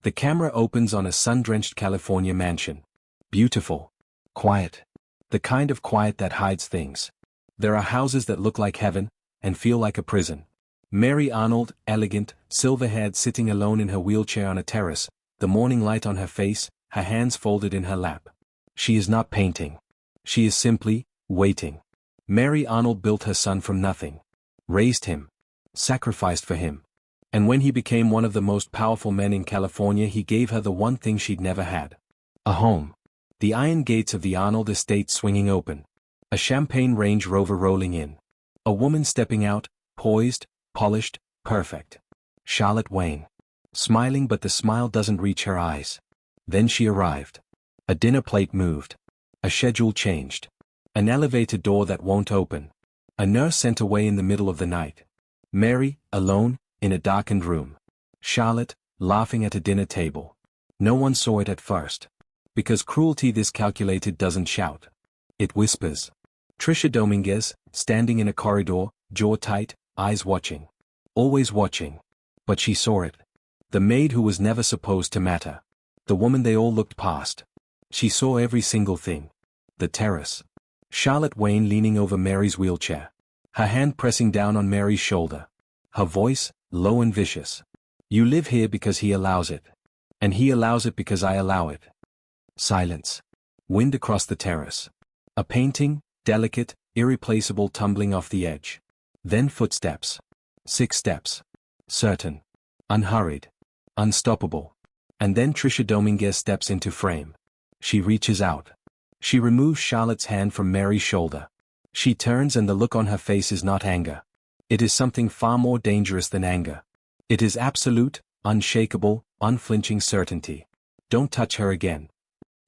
The camera opens on a sun-drenched California mansion. Beautiful. Quiet. The kind of quiet that hides things. There are houses that look like heaven, and feel like a prison. Mary Arnold, elegant, silver-haired, sitting alone in her wheelchair on a terrace, the morning light on her face, her hands folded in her lap. She is not painting. She is simply waiting. Mary Arnold built her son from nothing. Raised him. Sacrificed for him. And when he became one of the most powerful men in California, he gave her the one thing she'd never had. A home. The iron gates of the Arnold estate swinging open. A champagne Range Rover rolling in. A woman stepping out, poised, polished, perfect. Charlotte Wayne. Smiling, but the smile doesn't reach her eyes. Then she arrived. A dinner plate moved. A schedule changed. An elevator door that won't open. A nurse sent away in the middle of the night. Mary, alone, in a darkened room. Charlotte, laughing at a dinner table. No one saw it at first. Because cruelty this calculated doesn't shout. It whispers. Trisha Dominguez, standing in a corridor, jaw tight, eyes watching. Always watching. But she saw it. The maid who was never supposed to matter. The woman they all looked past. She saw every single thing. The terrace. Charlotte Wayne leaning over Mary's wheelchair. Her hand pressing down on Mary's shoulder. Her voice, low and vicious. You live here because he allows it. And he allows it because I allow it. Silence. Wind across the terrace. A painting, delicate, irreplaceable, tumbling off the edge. Then footsteps. 6 steps. Certain. Unhurried. Unstoppable. And then Trisha Dominguez steps into frame. She reaches out. She removes Charlotte's hand from Mary's shoulder. She turns, and the look on her face is not anger. It is something far more dangerous than anger. It is absolute, unshakable, unflinching certainty. Don't touch her again.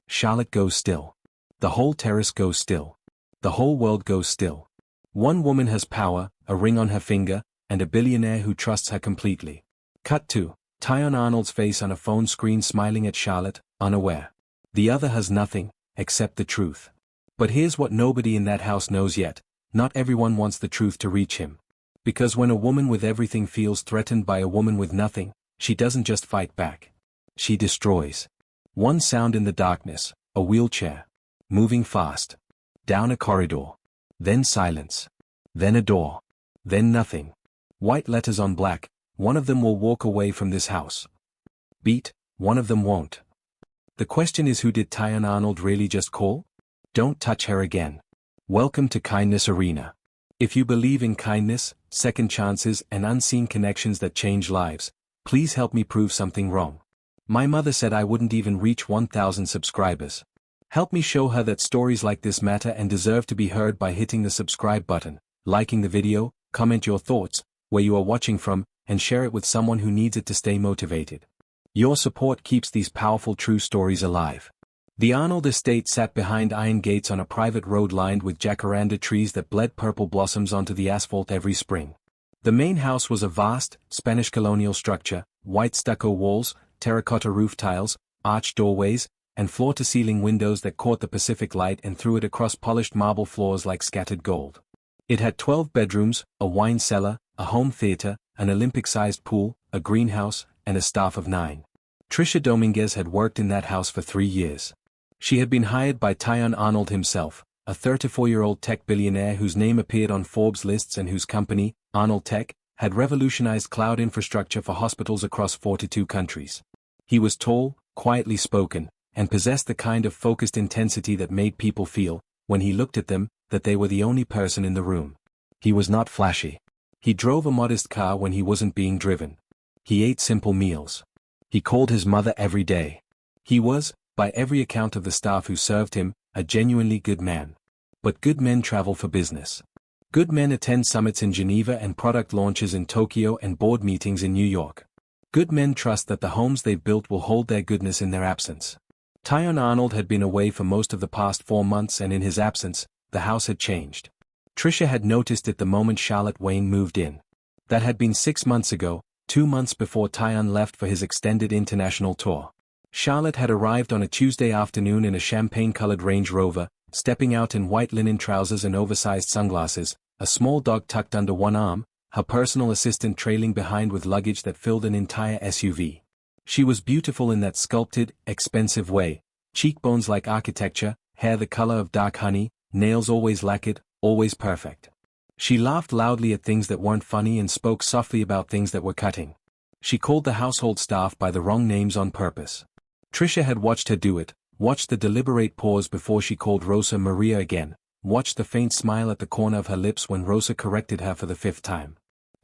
Charlotte goes still. The whole terrace goes still. The whole world goes still. One woman has power, a ring on her finger, and a billionaire who trusts her completely. Cut to Tion Arnold's face on a phone screen, smiling at Charlotte, unaware. The other has nothing, except the truth. But here's what nobody in that house knows yet: not everyone wants the truth to reach him. Because when a woman with everything feels threatened by a woman with nothing, she doesn't just fight back. She destroys. One sound in the darkness, a wheelchair. Moving fast. Down a corridor. Then silence. Then a door. Then nothing. White letters on black: one of them will walk away from this house. Beat, one of them won't. The question is, who did Tion Arnold really just call? Don't touch her again. Welcome to Kindness Arena. If you believe in kindness, second chances, and unseen connections that change lives, please help me prove something wrong. My mother said I wouldn't even reach 1,000 subscribers. Help me show her that stories like this matter and deserve to be heard by hitting the subscribe button, liking the video, comment your thoughts, where you are watching from, and share it with someone who needs it to stay motivated. Your support keeps these powerful true stories alive. The Arnold estate sat behind iron gates on a private road lined with jacaranda trees that bled purple blossoms onto the asphalt every spring. The main house was a vast, Spanish colonial structure: white stucco walls, terracotta roof tiles, arched doorways, and floor-to-ceiling windows that caught the Pacific light and threw it across polished marble floors like scattered gold. It had 12 bedrooms, a wine cellar, a home theater, an Olympic-sized pool, a greenhouse, and a staff of 9. Trisha Dominguez had worked in that house for 3 years. She had been hired by Tion Arnold himself, a 34-year-old tech billionaire whose name appeared on Forbes lists and whose company, Arnold Tech, had revolutionized cloud infrastructure for hospitals across 42 countries. He was tall, quietly spoken, and possessed the kind of focused intensity that made people feel, when he looked at them, that they were the only person in the room. He was not flashy. He drove a modest car when he wasn't being driven. He ate simple meals. He called his mother every day. He was, by every account of the staff who served him, a genuinely good man. But good men travel for business. Good men attend summits in Geneva and product launches in Tokyo and board meetings in New York. Good men trust that the homes they've built will hold their goodness in their absence. Tion Arnold had been away for most of the past 4 months, and in his absence, the house had changed. Trisha had noticed it the moment Charlotte Wayne moved in. That had been 6 months ago, 2 months before Tion left for his extended international tour. Charlotte had arrived on a Tuesday afternoon in a champagne-colored Range Rover, stepping out in white linen trousers and oversized sunglasses, a small dog tucked under one arm, her personal assistant trailing behind with luggage that filled an entire SUV. She was beautiful in that sculpted, expensive way, cheekbones like architecture, hair the color of dark honey, nails always lacquered, always perfect. She laughed loudly at things that weren't funny and spoke softly about things that were cutting. She called the household staff by the wrong names on purpose. Trisha had watched her do it, watched the deliberate pause before she called Rosa Maria again, watched the faint smile at the corner of her lips when Rosa corrected her for the 5th time.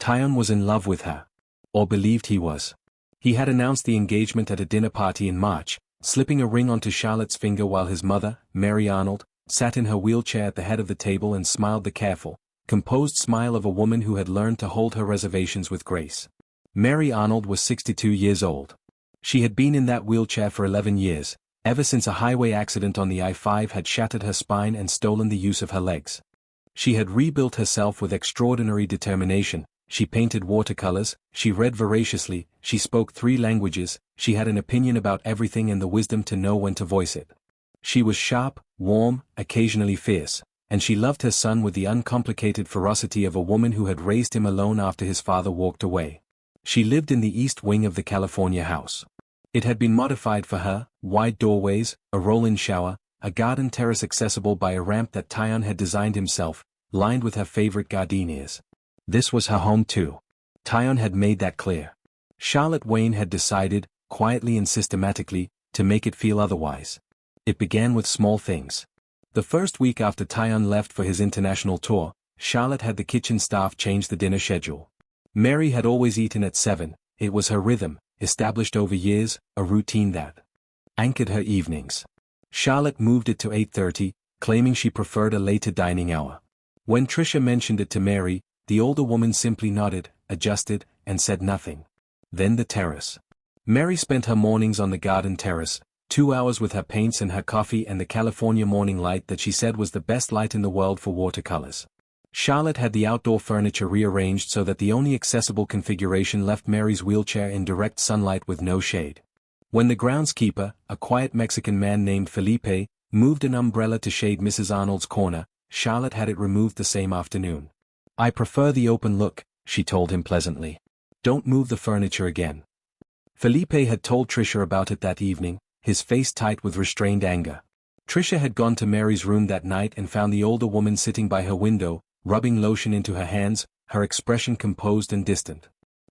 Tion was in love with her. Or believed he was. He had announced the engagement at a dinner party in March, slipping a ring onto Charlotte's finger while his mother, Mary Arnold, sat in her wheelchair at the head of the table and smiled the careful, composed smile of a woman who had learned to hold her reservations with grace. Mary Arnold was 62 years old. She had been in that wheelchair for 11 years, ever since a highway accident on the I-5 had shattered her spine and stolen the use of her legs. She had rebuilt herself with extraordinary determination. She painted watercolors, she read voraciously, she spoke 3 languages, she had an opinion about everything and the wisdom to know when to voice it. She was sharp, warm, occasionally fierce, and she loved her son with the uncomplicated ferocity of a woman who had raised him alone after his father walked away. She lived in the east wing of the California house. It had been modified for her, wide doorways, a roll-in shower, a garden terrace accessible by a ramp that Tion had designed himself, lined with her favorite gardenias. This was her home too. Tion had made that clear. Charlotte Wayne had decided, quietly and systematically, to make it feel otherwise. It began with small things. The first week after Tion left for his international tour, Charlotte had the kitchen staff change the dinner schedule. Mary had always eaten at 7, it was her rhythm, established over years, a routine that anchored her evenings. Charlotte moved it to 8:30, claiming she preferred a later dining hour. When Trisha mentioned it to Mary, the older woman simply nodded, adjusted, and said nothing. Then the terrace. Mary spent her mornings on the garden terrace, 2 hours with her paints and her coffee and the California morning light that she said was the best light in the world for watercolors. Charlotte had the outdoor furniture rearranged so that the only accessible configuration left Mary's wheelchair in direct sunlight with no shade. When the groundskeeper, a quiet Mexican man named Felipe, moved an umbrella to shade Mrs. Arnold's corner, Charlotte had it removed the same afternoon. "I prefer the open look," she told him pleasantly. "Don't move the furniture again." Felipe had told Trisha about it that evening, his face tight with restrained anger. Trisha had gone to Mary's room that night and found the older woman sitting by her window, rubbing lotion into her hands, her expression composed and distant.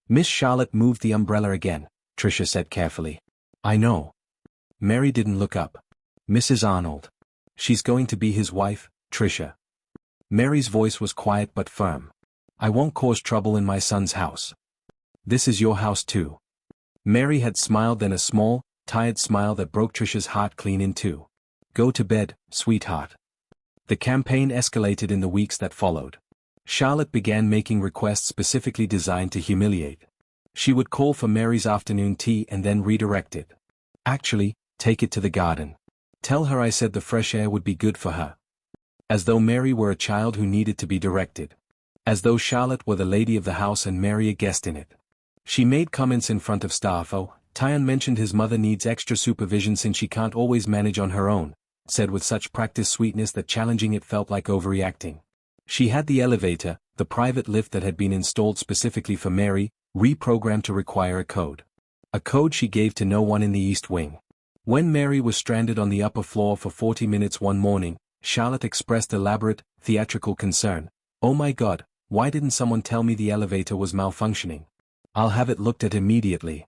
"Miss Charlotte moved the umbrella again," Trisha said carefully. "I know." Mary didn't look up. "Mrs. Arnold. She's going to be his wife, Trisha." Mary's voice was quiet but firm. "I won't cause trouble in my son's house. This is your house too." Mary had smiled, then a small, tired smile that broke Trisha's heart clean in two. "Go to bed, sweetheart." The campaign escalated in the weeks that followed. Charlotte began making requests specifically designed to humiliate. She would call for Mary's afternoon tea and then redirect it. "Actually, take it to the garden. Tell her I said the fresh air would be good for her." As though Mary were a child who needed to be directed. As though Charlotte were the lady of the house and Mary a guest in it. She made comments in front of staff. "Oh, Tion mentioned his mother needs extra supervision since she can't always manage on her own," said with such practiced sweetness that challenging it felt like overreacting. She had the elevator, the private lift that had been installed specifically for Mary, reprogrammed to require a code. A code she gave to no one in the East Wing. When Mary was stranded on the upper floor for 40 minutes one morning, Charlotte expressed elaborate, theatrical concern. "Oh my God, why didn't someone tell me the elevator was malfunctioning? I'll have it looked at immediately."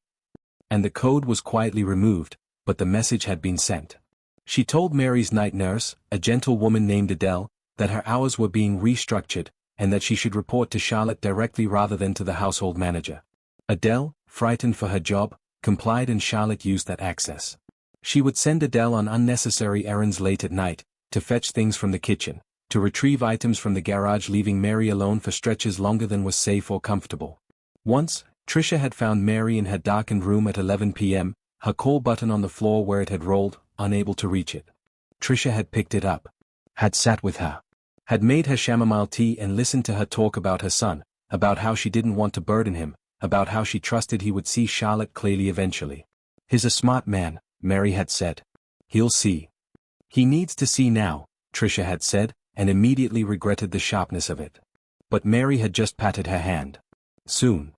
And the code was quietly removed, but the message had been sent. She told Mary's night nurse, a gentle woman named Adele, that her hours were being restructured, and that she should report to Charlotte directly rather than to the household manager. Adele, frightened for her job, complied and Charlotte used that access. She would send Adele on unnecessary errands late at night, to fetch things from the kitchen, to retrieve items from the garage, leaving Mary alone for stretches longer than was safe or comfortable. Once, Trisha had found Mary in her darkened room at 11 p.m., her call button on the floor where it had rolled, unable to reach it. Trisha had picked it up. Had sat with her. Had made her chamomile tea and listened to her talk about her son, about how she didn't want to burden him, about how she trusted he would see Charlotte clearly eventually. "He's a smart man," Mary had said. "He'll see." "He needs to see now," Trisha had said, and immediately regretted the sharpness of it. But Mary had just patted her hand. "Soon."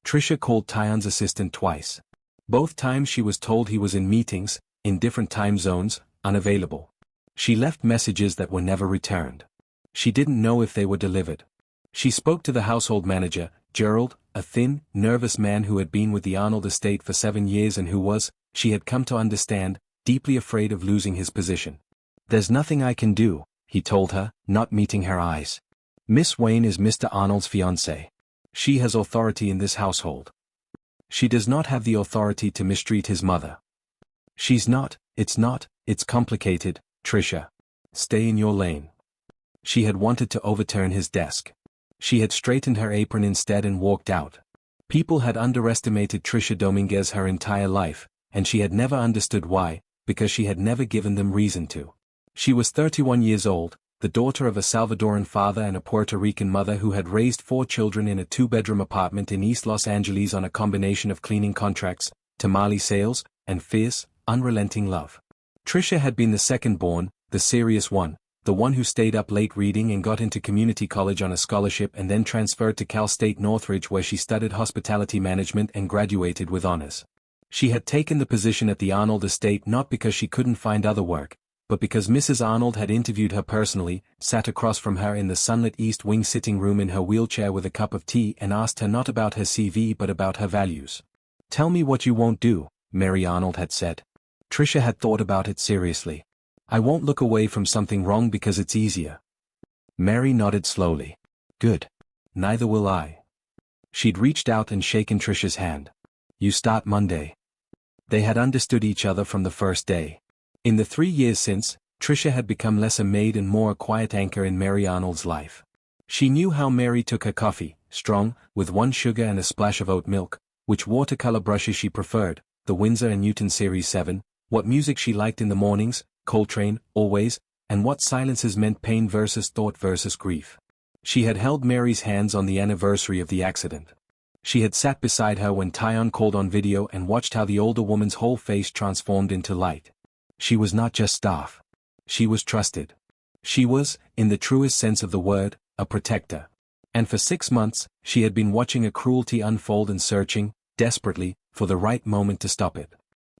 Trisha called Tion's assistant twice. Both times she was told he was in meetings, in different time zones, unavailable. She left messages that were never returned. She didn't know if they were delivered. She spoke to the household manager, Gerald, a thin, nervous man who had been with the Arnold estate for 7 years and who was, she had come to understand, deeply afraid of losing his position. "There's nothing I can do," he told her, not meeting her eyes. "Miss Wayne is Mr. Arnold's fiancée. She has authority in this household. She does not have the authority to mistreat his mother. She's not, it's complicated, Trisha. Stay in your lane." She had wanted to overturn his desk. She had straightened her apron instead and walked out. People had underestimated Trisha Dominguez her entire life, and she had never understood why, because she had never given them reason to. She was 31 years old, the daughter of a Salvadoran father and a Puerto Rican mother who had raised 4 children in a 2-bedroom apartment in East Los Angeles on a combination of cleaning contracts, tamale sales, and fierce, unrelenting love. Trisha had been the second-born, the serious one, the one who stayed up late reading and got into community college on a scholarship and then transferred to Cal State Northridge where she studied hospitality management and graduated with honors. She had taken the position at the Arnold estate not because she couldn't find other work, but because Mrs. Arnold had interviewed her personally, sat across from her in the sunlit East Wing sitting room in her wheelchair with a cup of tea and asked her not about her CV but about her values. "Tell me what you won't do," Mary Arnold had said. Trisha had thought about it seriously. "I won't look away from something wrong because it's easier." Mary nodded slowly. "Good. Neither will I." She'd reached out and shaken Trisha's hand. "You start Monday." They had understood each other from the first day. In the 3 years since, Trisha had become less a maid and more a quiet anchor in Mary Arnold's life. She knew how Mary took her coffee, strong, with 1 sugar and a splash of oat milk, which watercolor brushes she preferred, the Winsor & Newton Series 7, what music she liked in the mornings, Coltrane, always, and what silences meant pain versus thought versus grief. She had held Mary's hands on the anniversary of the accident. She had sat beside her when Tion called on video and watched how the older woman's whole face transformed into light. She was not just staff. She was trusted. She was, in the truest sense of the word, a protector. And for 6 months, she had been watching a cruelty unfold and searching, desperately, for the right moment to stop it.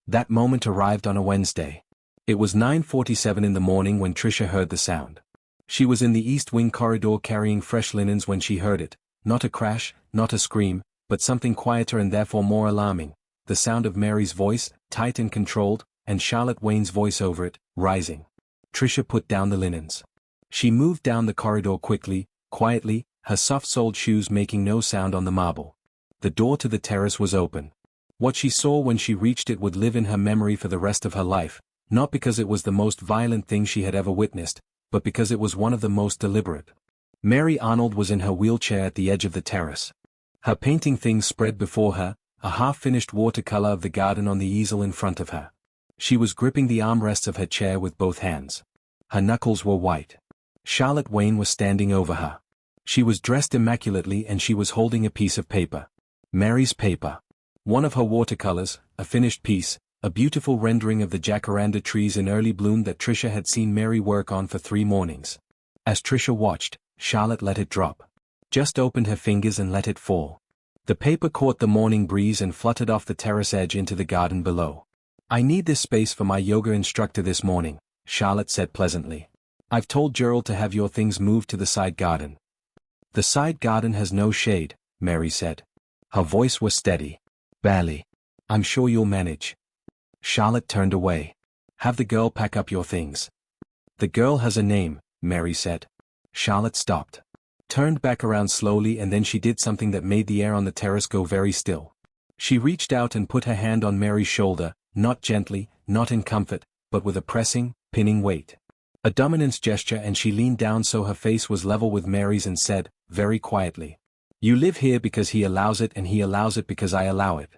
That moment arrived on a Wednesday. It was 9:47 in the morning when Trisha heard the sound. She was in the East Wing corridor carrying fresh linens when she heard it, not a crash, not a scream, but something quieter and therefore more alarming, the sound of Mary's voice, tight and controlled, and Charlotte Wayne's voice over it, rising. Trisha put down the linens. She moved down the corridor quickly, quietly, her soft-soled shoes making no sound on the marble. The door to the terrace was open. What she saw when she reached it would live in her memory for the rest of her life, not because it was the most violent thing she had ever witnessed, but because it was one of the most deliberate. Mary Arnold was in her wheelchair at the edge of the terrace. Her painting things spread before her, a half-finished watercolor of the garden on the easel in front of her. She was gripping the armrests of her chair with both hands. Her knuckles were white. Charlotte Wayne was standing over her. She was dressed immaculately and she was holding a piece of paper. Mary's paper. One of her watercolors, a finished piece, a beautiful rendering of the jacaranda trees in early bloom that Trisha had seen Mary work on for 3 mornings. As Trisha watched, Charlotte let it drop. Just opened her fingers and let it fall. The paper caught the morning breeze and fluttered off the terrace edge into the garden below. "I need this space for my yoga instructor this morning," Charlotte said pleasantly. "I've told Gerald to have your things moved to the side garden." "The side garden has no shade," Mary said. Her voice was steady. "Barely. I'm sure you'll manage." Charlotte turned away. "Have the girl pack up your things." "The girl has a name," Mary said. Charlotte stopped. Turned back around slowly and then she did something that made the air on the terrace go very still. She reached out and put her hand on Mary's shoulder, not gently, not in comfort, but with a pressing, pinning weight. A dominance gesture and she leaned down so her face was level with Mary's and said, very quietly, "You live here because he allows it and he allows it because I allow it.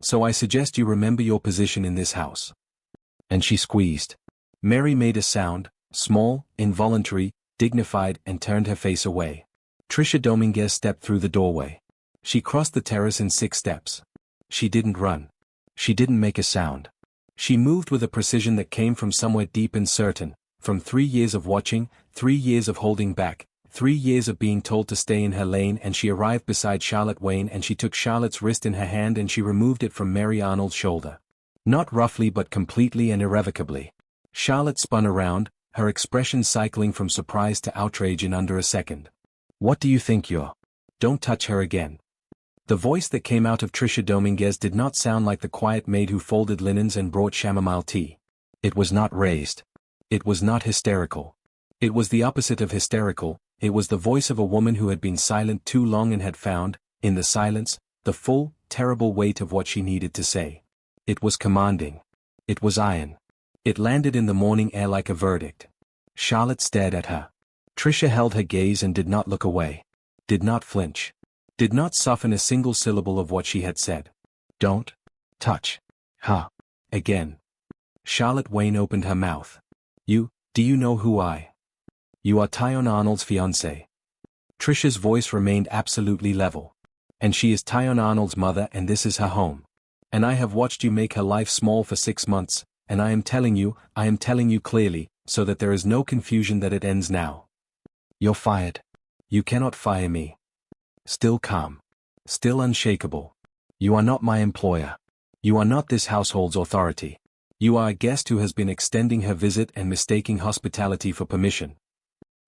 So I suggest you remember your position in this house." And she squeezed. Mary made a sound, small, involuntary, dignified and turned her face away. Trisha Dominguez stepped through the doorway. She crossed the terrace in 6 steps. She didn't run. She didn't make a sound. She moved with a precision that came from somewhere deep and certain, from 3 years of watching, 3 years of holding back, 3 years of being told to stay in her lane, and she arrived beside Charlotte Wayne and she took Charlotte's wrist in her hand and she removed it from Mary Arnold's shoulder. Not roughly but completely and irrevocably. Charlotte spun around, her expression cycling from surprise to outrage in under a second. "What do you think you're? Don't touch her again." The voice that came out of Trisha Dominguez did not sound like the quiet maid who folded linens and brought chamomile tea. It was not raised. It was not hysterical. It was the opposite of hysterical. It was the voice of a woman who had been silent too long and had found, in the silence, the full, terrible weight of what she needed to say. It was commanding. It was iron. It landed in the morning air like a verdict. Charlotte stared at her. Trisha held her gaze and did not look away. Did not flinch. Did not soften a single syllable of what she had said. "Don't touch her again." Charlotte Wayne opened her mouth. Do you know who I? You are Tion Arnold's fiancée. Trisha's voice remained absolutely level. "And she is Tion Arnold's mother and this is her home. And I have watched you make her life small for 6 months, and I am telling you clearly, so that there is no confusion that it ends now. You're fired. You cannot fire me." Still calm. Still unshakable. "You are not my employer. You are not this household's authority. You are a guest who has been extending her visit and mistaking hospitality for permission."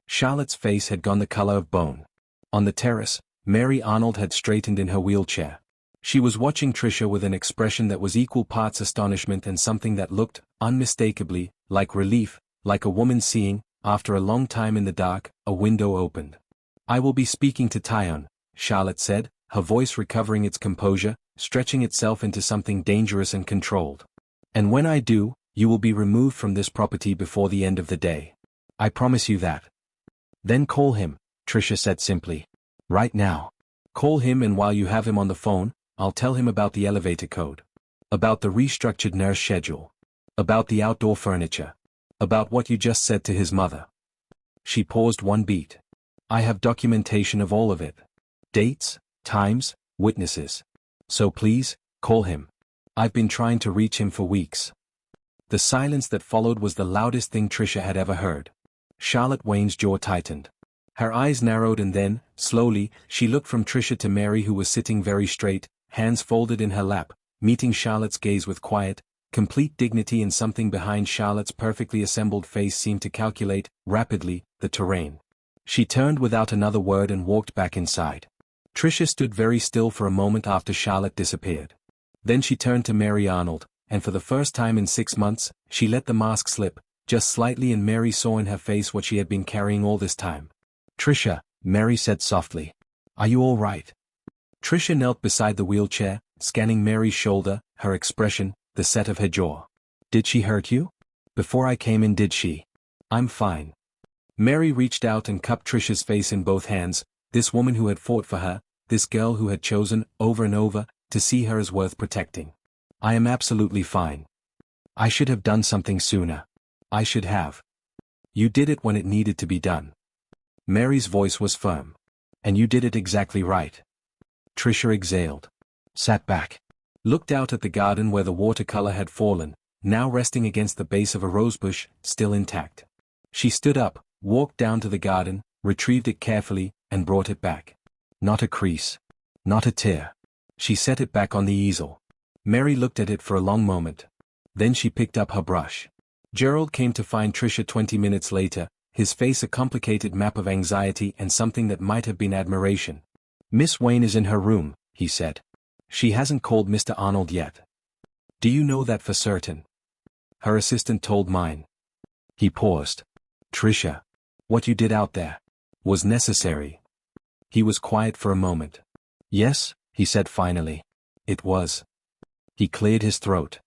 Charlotte's face had gone the color of bone. On the terrace, Mary Arnold had straightened in her wheelchair. She was watching Trisha with an expression that was equal parts astonishment and something that looked, unmistakably, like relief, like a woman seeing, after a long time in the dark, a window opened. "I will be speaking to Tion," Charlotte said, her voice recovering its composure, stretching itself into something dangerous and controlled. "And when I do, you will be removed from this property before the end of the day. I promise you that." "Then call him," Trisha said simply. "Right now. Call him, and while you have him on the phone, I'll tell him about the elevator code. About the restructured nurse schedule. About the outdoor furniture. About what you just said to his mother." She paused one beat. "I have documentation of all of it. Dates, times, witnesses. So please, call him. I've been trying to reach him for weeks." The silence that followed was the loudest thing Trisha had ever heard. Charlotte Wayne's jaw tightened. Her eyes narrowed and then, slowly, she looked from Trisha to Mary, who was sitting very straight, hands folded in her lap, meeting Charlotte's gaze with quiet, complete dignity, and something behind Charlotte's perfectly assembled face seemed to calculate, rapidly, the terrain. She turned without another word and walked back inside. Trisha stood very still for a moment after Charlotte disappeared. Then she turned to Mary Arnold, and for the first time in 6 months, she let the mask slip, just slightly, and Mary saw in her face what she had been carrying all this time. "Trisha," Mary said softly. "Are you all right?" Trisha knelt beside the wheelchair, scanning Mary's shoulder, her expression, the set of her jaw. "Did she hurt you? Before I came in, did she?" "I'm fine." Mary reached out and cupped Trisha's face in both hands, this woman who had fought for her, this girl who had chosen, over and over, to see her as worth protecting. "I am absolutely fine. I should have done something sooner. I should have." "You did it when it needed to be done." Mary's voice was firm. "And you did it exactly right." Trisha exhaled. Sat back. Looked out at the garden where the watercolor had fallen, now resting against the base of a rosebush, still intact. She stood up, walked down to the garden, retrieved it carefully, and brought it back. Not a crease. Not a tear. She set it back on the easel. Mary looked at it for a long moment. Then she picked up her brush. Gerald came to find Trisha 20 minutes later, his face a complicated map of anxiety and something that might have been admiration. "Miss Wayne is in her room," he said. "She hasn't called Mr. Arnold yet." "Do you know that for certain?" "Her assistant told mine." He paused. "Trisha, what you did out there was necessary." He was quiet for a moment. "Yes," he said finally. "It was." He cleared his throat.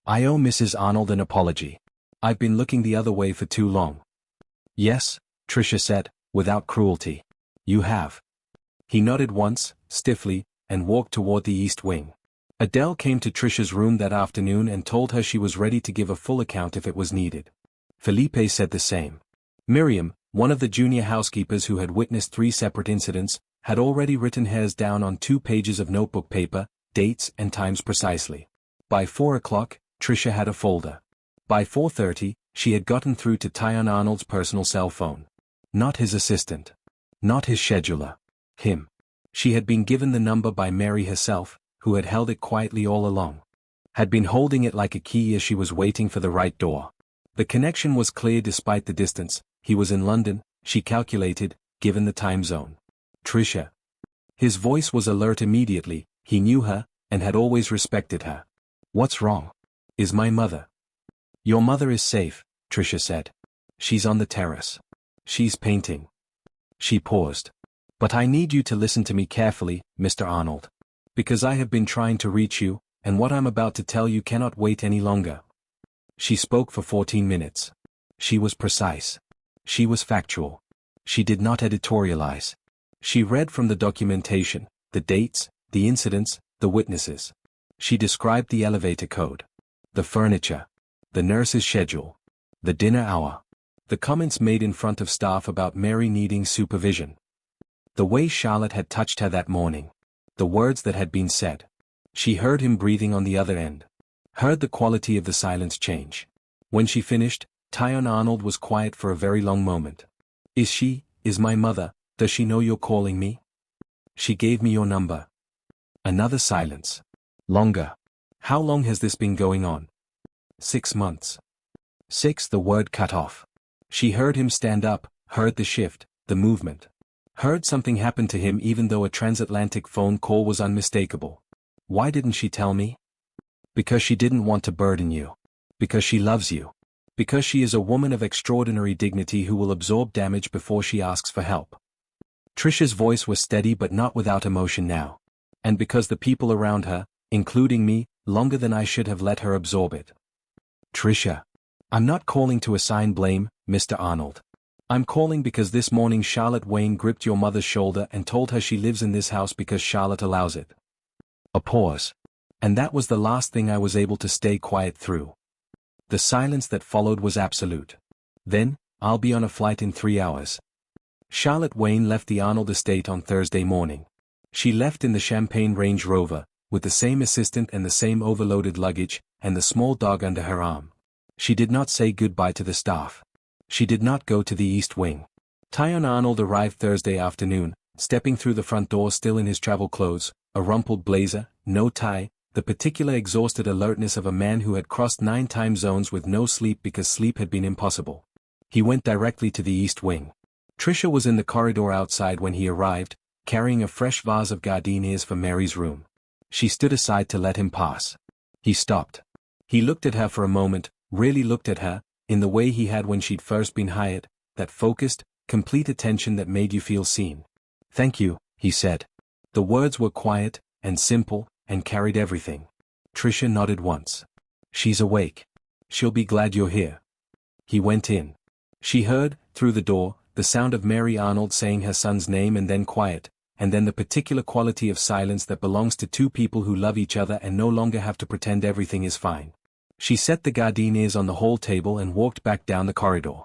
"I owe Mrs. Arnold an apology. I've been looking the other way for too long." "Yes," Trisha said, without cruelty. "You have." He nodded once, stiffly, and walked toward the east wing. Adele came to Trisha's room that afternoon and told her she was ready to give a full account if it was needed. Felipe said the same. Miriam, one of the junior housekeepers who had witnessed 3 separate incidents, had already written hers down on 2 pages of notebook paper, dates and times precisely. By 4 o'clock, Trisha had a folder. By 4:30, she had gotten through to Tion Arnold's personal cell phone. Not his assistant. Not his scheduler. Him. She had been given the number by Mary herself, who had held it quietly all along. Had been holding it like a key as she was waiting for the right door. The connection was clear despite the distance. He was in London, she calculated, given the time zone. Trisha. His voice was alert immediately. He knew her, and had always respected her. What's wrong? Is my mother? Your mother is safe, Trisha said. She's on the terrace. She's painting. She paused. But I need you to listen to me carefully, Mr. Arnold. Because I have been trying to reach you, and what I'm about to tell you cannot wait any longer. She spoke for 14 minutes. She was precise. She was factual. She did not editorialize. She read from the documentation, the dates, the incidents, the witnesses. She described the elevator code, the furniture, the nurse's schedule, the dinner hour, the comments made in front of staff about Mary needing supervision. The way Charlotte had touched her that morning. The words that had been said. She heard him breathing on the other end. Heard the quality of the silence change. When she finished, Tion Arnold was quiet for a very long moment. Is my mother, does she know you're calling me? She gave me your number. Another silence. Longer. How long has this been going on? 6 months. 6, the word cut off. She heard him stand up, heard the shift, the movement. Heard something happen to him even though a transatlantic phone call was unmistakable. Why didn't she tell me? Because she didn't want to burden you. Because she loves you. Because she is a woman of extraordinary dignity who will absorb damage before she asks for help. Trisha's voice was steady but not without emotion now. And because the people around her, including me, longer than I should have let her absorb it. Trisha. I'm not calling to assign blame, Mr. Arnold. I'm calling because this morning Charlotte Wayne gripped your mother's shoulder and told her she lives in this house because Charlotte allows it. A pause. And that was the last thing I was able to stay quiet through. The silence that followed was absolute. Then, I'll be on a flight in 3 hours. Charlotte Wayne left the Arnold estate on Thursday morning. She left in the Champagne Range Rover, with the same assistant and the same overloaded luggage, and the small dog under her arm. She did not say goodbye to the staff. She did not go to the East Wing. Tion Arnold arrived Thursday afternoon, stepping through the front door still in his travel clothes, a rumpled blazer, no tie, the particular exhausted alertness of a man who had crossed 9 time zones with no sleep because sleep had been impossible. He went directly to the East Wing. Trisha was in the corridor outside when he arrived, carrying a fresh vase of gardenias for Mary's room. She stood aside to let him pass. He stopped. He looked at her for a moment, really looked at her, in the way he had when she'd first been hired, that focused, complete attention that made you feel seen. Thank you, he said. The words were quiet, and simple, and carried everything. Trisha nodded once. She's awake. She'll be glad you're here. He went in. She heard, through the door, the sound of Mary Arnold saying her son's name and then quiet, and then the particular quality of silence that belongs to two people who love each other and no longer have to pretend everything is fine. She set the gardenias on the hall table and walked back down the corridor.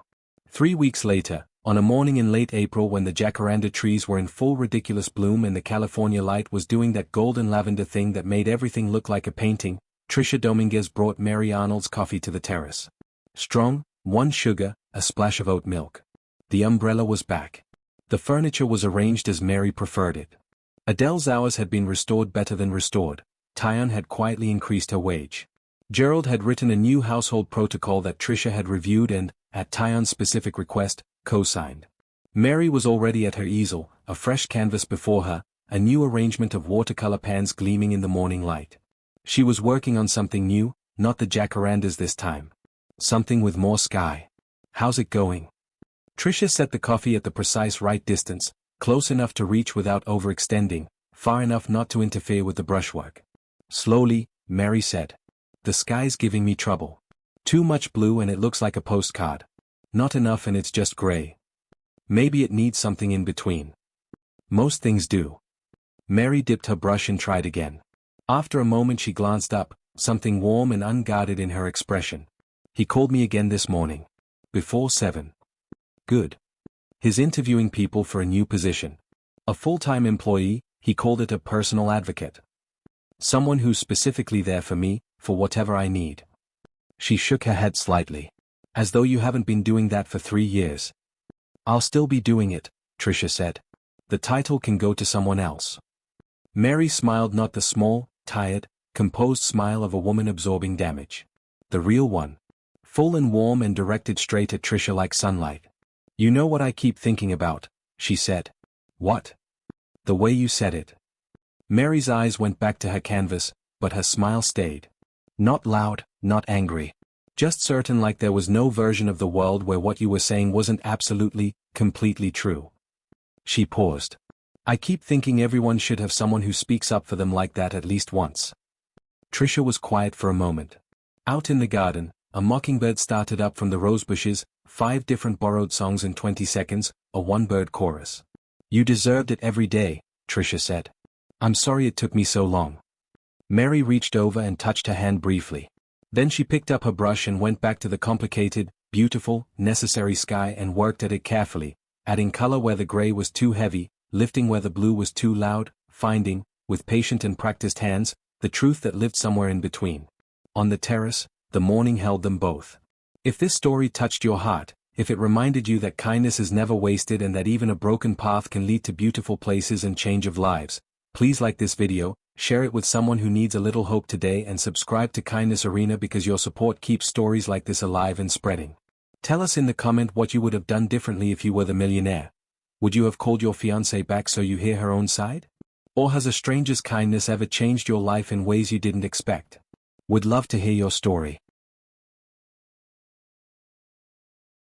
3 weeks later, on a morning in late April when the jacaranda trees were in full ridiculous bloom and the California light was doing that golden lavender thing that made everything look like a painting, Trisha Dominguez brought Mary Arnold's coffee to the terrace. Strong, 1 sugar, a splash of oat milk. The umbrella was back. The furniture was arranged as Mary preferred it. Adele's hours had been restored better than restored. Tion had quietly increased her wage. Gerald had written a new household protocol that Trisha had reviewed and, at Tion's specific request, co-signed. Mary was already at her easel, a fresh canvas before her, a new arrangement of watercolor pans gleaming in the morning light. She was working on something new, not the jacarandas this time. Something with more sky. How's it going? Trisha set the coffee at the precise right distance, close enough to reach without overextending, far enough not to interfere with the brushwork. Slowly, Mary said. The sky's giving me trouble. Too much blue and it looks like a postcard. Not enough and it's just gray. Maybe it needs something in between. Most things do. Mary dipped her brush and tried again. After a moment she glanced up, something warm and unguarded in her expression. He called me again this morning. Before 7. Good. He's interviewing people for a new position. A full-time employee, he called it a personal advocate. Someone who's specifically there for me, for whatever I need. She shook her head slightly. As though you haven't been doing that for 3 years. I'll still be doing it, Trisha said. the title can go to someone else. Mary smiled, not the small, tired, composed smile of a woman absorbing damage. The real one. Full and warm and directed straight at Trisha like sunlight. "You know what I keep thinking about," she said. "What?" "The way you said it." Mary's eyes went back to her canvas, but her smile stayed. Not loud, not angry. Just certain, like there was no version of the world where what you were saying wasn't absolutely, completely true. She paused. "I keep thinking everyone should have someone who speaks up for them like that at least once." Trisha was quiet for a moment. Out in the garden, a mockingbird started up from the rosebushes, 5 different borrowed songs in 20 seconds, a one-bird chorus. "You deserved it every day," Trisha said. "I'm sorry it took me so long." Mary reached over and touched her hand briefly. Then she picked up her brush and went back to the complicated, beautiful, necessary sky and worked at it carefully, adding color where the gray was too heavy, lifting where the blue was too loud, finding, with patient and practiced hands, the truth that lived somewhere in between. On the terrace, the morning held them both. If this story touched your heart, if it reminded you that kindness is never wasted and that even a broken path can lead to beautiful places and change of lives, please like this video, share it with someone who needs a little hope today, and subscribe to Kindness Arena because your support keeps stories like this alive and spreading. Tell us in the comment what you would have done differently if you were the millionaire. Would you have called your fiancée back so you hear her own side? Or has a stranger's kindness ever changed your life in ways you didn't expect? Would love to hear your story.